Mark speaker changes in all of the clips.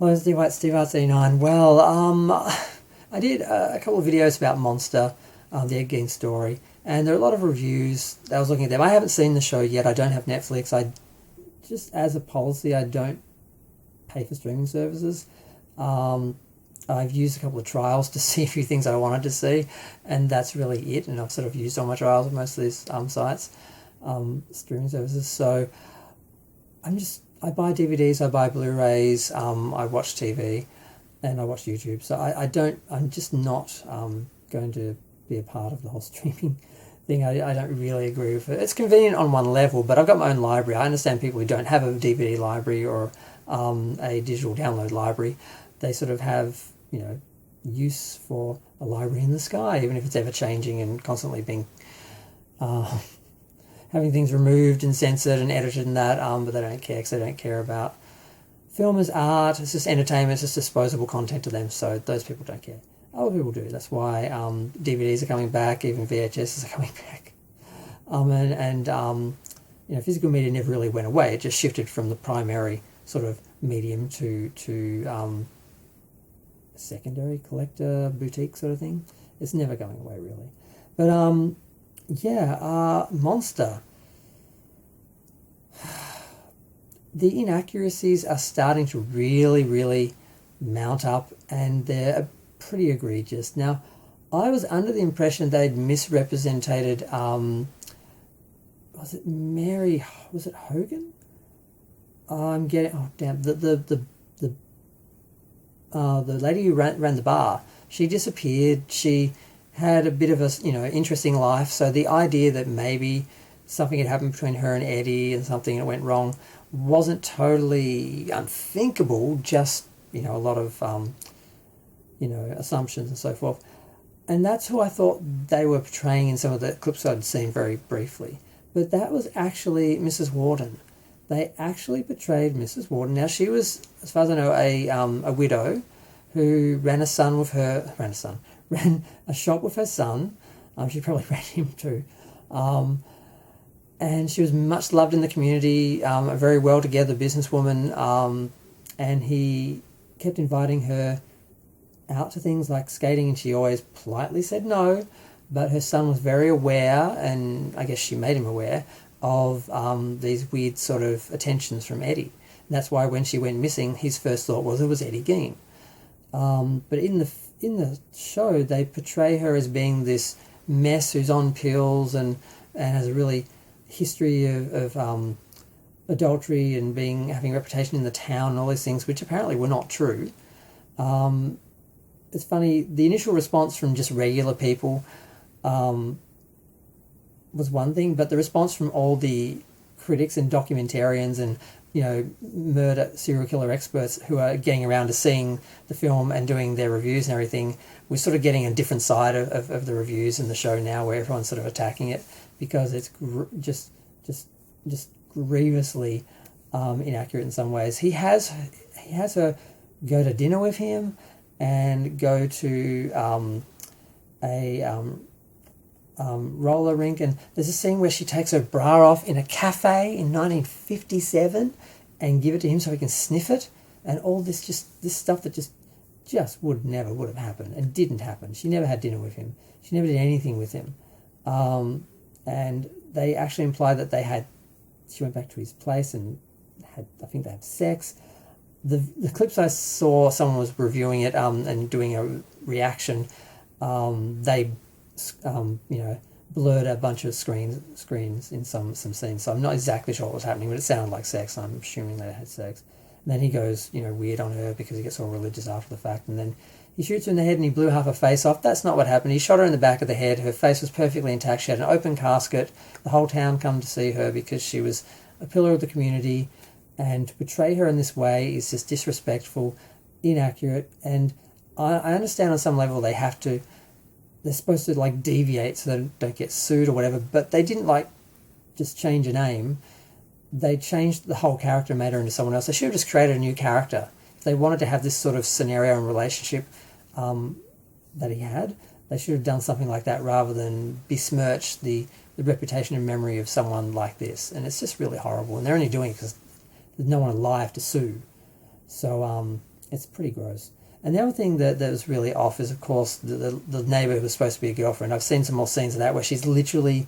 Speaker 1: Hello, Steve White, Steve Arts 89. Well, I did a couple of videos about Monster, the Ed Gein story, and there are a lot of reviews. I was looking at them. I haven't seen the show yet. I don't have Netflix. I just, as a policy, I don't pay for streaming services. Um, I've used a couple of trials to see a few things I wanted to see, and that's really it. And I've sort of used all my trials with most of these sites, streaming services. So I buy DVDs, I buy Blu-rays, I watch TV, and I watch YouTube. So I'm just not going to be a part of the whole streaming thing. I don't really agree with it. It's convenient on one level, but I've got my own library. I understand people who don't have a DVD library or a digital download library. They sort of have, use for a library in the sky, even if it's ever changing and constantly being uh, having things removed and censored and edited and that, but they don't care because they don't care about film as art. It's just entertainment. It's just disposable content to them. So those people don't care. Other people do. That's why DVDs are coming back. Even VHS are coming back. Physical media never really went away. It just shifted from the primary sort of medium to secondary collector boutique sort of thing. It's never going away really. But Monster. The inaccuracies are starting to really, really mount up, and they're pretty egregious. Now, I was under the impression they'd misrepresented, was it Mary, was it Hogan? I'm getting, oh damn, the lady who ran the bar, she disappeared. She had a bit of a, interesting life. So the idea that maybe something had happened between her and Eddie and something that went wrong wasn't totally unthinkable, just, a lot of, assumptions and so forth. And that's who I thought they were portraying in some of the clips I'd seen very briefly. But that was actually Mrs. Warden. They actually portrayed Mrs. Warden. Now, she was, as far as I know, a widow who ran a shop with her son. She probably ran him too. And she was much loved in the community, a very well-together businesswoman, and he kept inviting her out to things like skating, and she always politely said no, but her son was very aware, and I guess she made him aware, of these weird sort of attentions from Eddie. And that's why when she went missing, his first thought was it was Eddie Gein. But in the show, they portray her as being this mess who's on pills and has a really history of adultery and having a reputation in the town and all these things, which apparently were not true. It's funny, the initial response from just regular people was one thing, but the response from all the critics and documentarians and murder serial killer experts who are getting around to seeing the film and doing their reviews and everything, we're sort of getting a different side of the reviews in the show now, where everyone's sort of attacking it because it's just grievously inaccurate in some ways. He has her go to dinner with him and go to a roller rink, and there's a scene where she takes her bra off in a cafe in 1957 and give it to him so he can sniff it, and all this stuff that just would have happened and didn't happen. She never had dinner with him. She never did anything with him. And they actually imply that she went back to his place and I think they had sex. The clips I saw, someone was reviewing it and doing a reaction. They blurred a bunch of screens in some scenes. So I'm not exactly sure what was happening, but it sounded like sex. I'm assuming they had sex. And then he goes, weird on her because he gets all religious after the fact. And then he shoots her in the head and he blew half her face off. That's not what happened. He shot her in the back of the head. Her face was perfectly intact. She had an open casket. The whole town come to see her because she was a pillar of the community. And to portray her in this way is just disrespectful, inaccurate. And I understand on some level they're supposed to deviate so they don't get sued or whatever, but they didn't just change a name. They changed the whole character and made her into someone else. They should have just created a new character. If they wanted to have this sort of scenario and relationship that he had, they should have done something like that rather than besmirch the reputation and memory of someone like this. And it's just really horrible. And they're only doing it because there's no one alive to sue. So It's pretty gross. And the other thing that was really off is, of course, the neighbour who was supposed to be a girlfriend. I've seen some more scenes of that where she's literally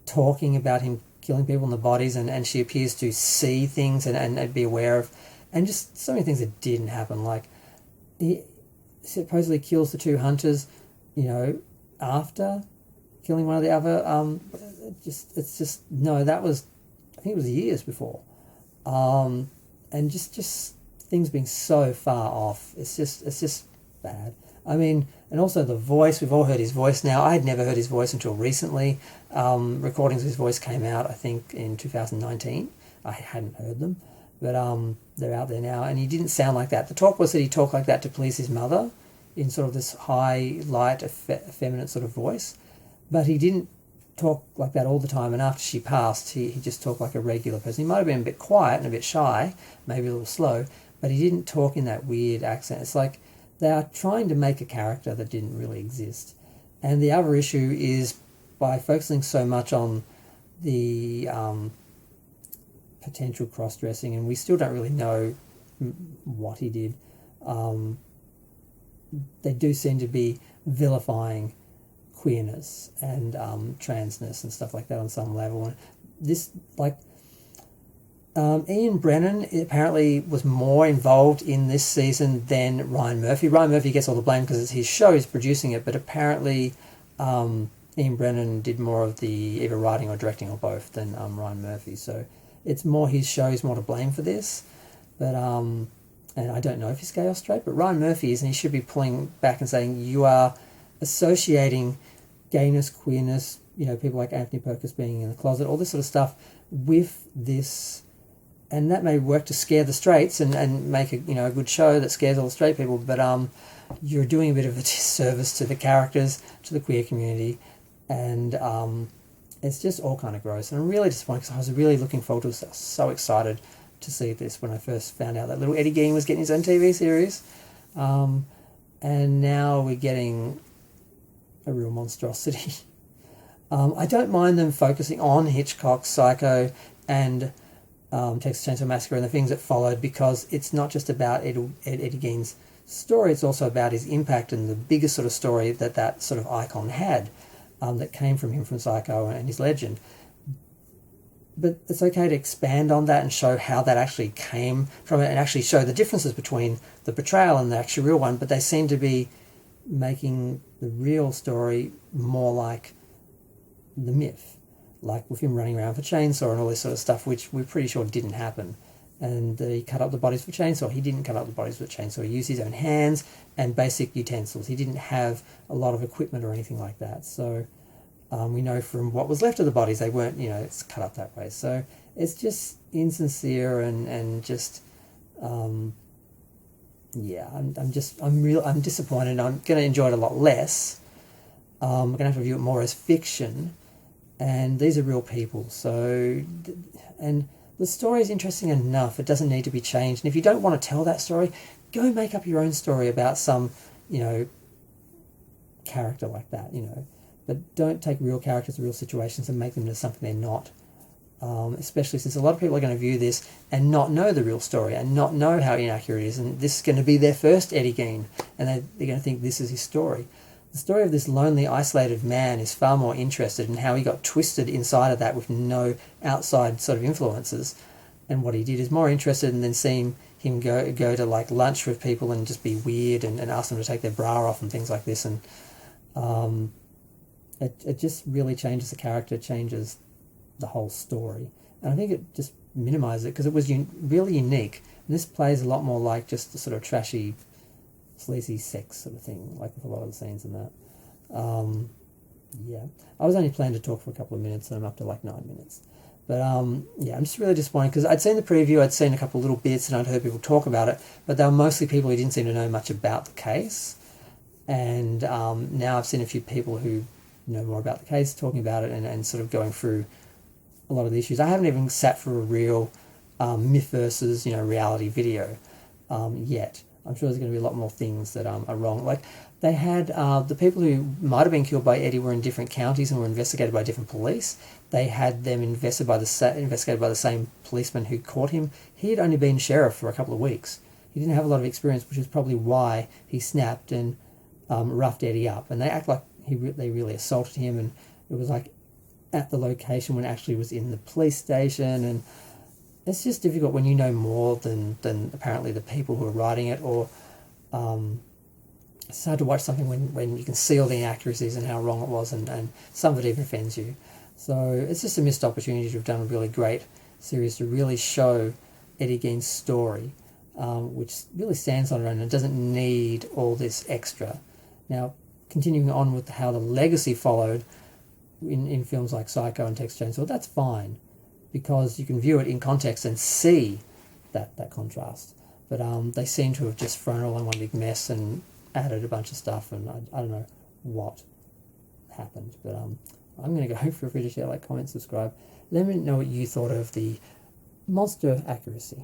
Speaker 1: talking about him killing people in the bodies, and she appears to see things and be aware of, and just so many things that didn't happen. Like, he supposedly kills the two hunters, after killing one of the other. It's just no, that was, I think it was years before, and just things being so far off. It's just bad. I mean, and also the voice. We've all heard his voice now. I had never heard his voice until recently. Recordings of his voice came out, I think, in 2019. I hadn't heard them, but they're out there now. And he didn't sound like that. The talk was that he talked like that to please his mother, in sort of this high, light, effeminate sort of voice. But he didn't talk like that all the time. And after she passed, he just talked like a regular person. He might have been a bit quiet and a bit shy, maybe a little slow, but he didn't talk in that weird accent. It's like they are trying to make a character that didn't really exist. And the other issue is, by focusing so much on the potential cross-dressing, and we still don't really know what he did, they do seem to be vilifying queerness and transness and stuff like that on some level. And this, like, Ian Brennan apparently was more involved in this season than Ryan Murphy. Ryan Murphy gets all the blame because it's his show, he's producing it, but apparently Ian Brennan did more of the either writing or directing or both than Ryan Murphy. So it's more his show, he's more to blame for this. But and I don't know if he's gay or straight, but Ryan Murphy is, and he should be pulling back and saying, you are associating gayness, queerness, people like Anthony Perkins being in the closet, all this sort of stuff with this. And that may work to scare the straights and make a good show that scares all the straight people, but you're doing a bit of a disservice to the characters, to the queer community, and it's just all kind of gross. And I'm really disappointed because I was really looking forward to it. I was so excited to see this when I first found out that little Eddie Gein was getting his own TV series, and now we're getting a real monstrosity. I don't mind them focusing on Hitchcock's Psycho and Texas Chainsaw Massacre and the things that followed, because it's not just about Eddie Gein's story, it's also about his impact and the biggest sort of story that sort of icon had, that came from him, from Psycho and his legend. But it's okay to expand on that and show how that actually came from it, and actually show the differences between the portrayal and the actual real one, but they seem to be making the real story more like the myth, like with him running around for Chainsaw and all this sort of stuff, which we're pretty sure didn't happen. And he cut up the bodies for Chainsaw. He didn't cut up the bodies with Chainsaw. He used his own hands and basic utensils. He didn't have a lot of equipment or anything like that. So we know from what was left of the bodies, they weren't, it's cut up that way. So it's just insincere and just, I'm disappointed. I'm going to enjoy it a lot less. I'm going to have to view it more as fiction. And these are real people. So, and the story is interesting enough. It doesn't need to be changed. And if you don't want to tell that story, go make up your own story about some, character like that, But don't take real characters, real situations, and make them into something they're not. Especially since a lot of people are going to view this and not know the real story and not know how inaccurate it is. And this is going to be their first Eddie Gein. And they're going to think this is his story. The story of this lonely, isolated man is far more interested in how he got twisted inside of that with no outside sort of influences. And what he did is more interested in than seeing him go to like lunch with people and just be weird and ask them to take their bra off and things like this. And it just really changes the character, changes the whole story. And I think it just minimises it because it was really unique. And this plays a lot more like just the sort of trashy, sleazy sex sort of thing, like with a lot of the scenes in that. I was only planning to talk for a couple of minutes, and I'm up to like 9 minutes. But I'm just really disappointed because I'd seen the preview, I'd seen a couple of little bits, and I'd heard people talk about it, but they were mostly people who didn't seem to know much about the case. And now I've seen a few people who know more about the case talking about it and sort of going through a lot of the issues. I haven't even sat for a real myth versus reality video yet. I'm sure there's going to be a lot more things that are wrong. Like they had the people who might have been killed by Eddie were in different counties and were investigated by different police. They had them investigated by the same policeman who caught him. He had only been sheriff for a couple of weeks, he didn't have a lot of experience, which is probably why he snapped and roughed Eddie up. And they act like they really assaulted him, and it was like at the location when it actually was in the police station. And it's just difficult when you know more than apparently the people who are writing it, or it's hard to watch something when you can see all the inaccuracies and how wrong it was, and some of it even offends you. So it's just a missed opportunity to have done a really great series to really show Eddie Gein's story, which really stands on it own and doesn't need all this extra. Now, continuing on with how the legacy followed in films like Psycho and Texas Chainsaw, that's fine, because you can view it in context and see that contrast. But they seem to have just thrown it all in one big mess and added a bunch of stuff, and I don't know what happened. But I'm going to go. Feel free to share, like, comment, subscribe. Let me know what you thought of the monster accuracy.